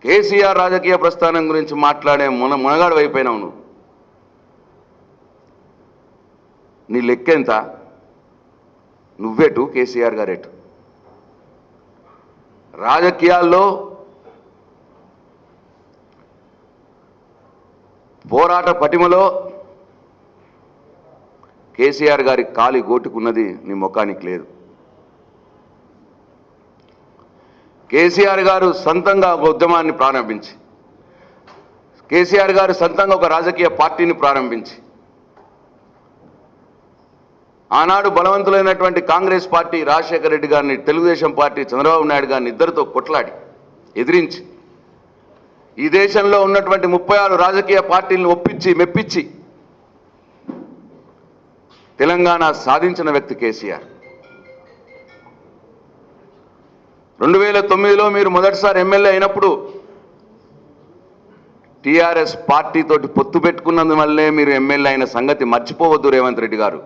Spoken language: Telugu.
కేసీఆర్ రాజకీయ ప్రస్థానం గురించి మాట్లాడే మునగాడు అయిపోయినావు నువ్వు. నీ లెక్కెంత? నువ్వెటు, కేసీఆర్ గారెటు? రాజకీయాల్లో పోరాట పటిమలో కేసీఆర్ గారి కాలి గోటుకున్నది నీ ముఖానికి లేదు. కేసీఆర్ గారు సొంతంగా ఒక ఉద్యమాన్ని ప్రారంభించి, కేసీఆర్ గారు సొంతంగా ఒక రాజకీయ పార్టీని ప్రారంభించి, ఆనాడు బలవంతులైనటువంటి కాంగ్రెస్ పార్టీ రాజశేఖర రెడ్డి గారిని, తెలుగుదేశం పార్టీ చంద్రబాబు నాయుడు గారిని ఇద్దరితో కొట్లాడి ఎదిరించి ఈ దేశంలో ఉన్నటువంటి 36 రాజకీయ పార్టీలను ఒప్పించి మెప్పించి తెలంగాణ సాధించిన వ్యక్తి కేసీఆర్. 2009లో మీరు మొదటిసారి ఎమ్మెల్యే అయినప్పుడు టీఆర్ఎస్ పార్టీతోటి పొత్తు పెట్టుకున్నందువల్లే మీరు ఎమ్మెల్యే అయిన సంగతి మర్చిపోవద్దు రేవంత్ రెడ్డి గారు.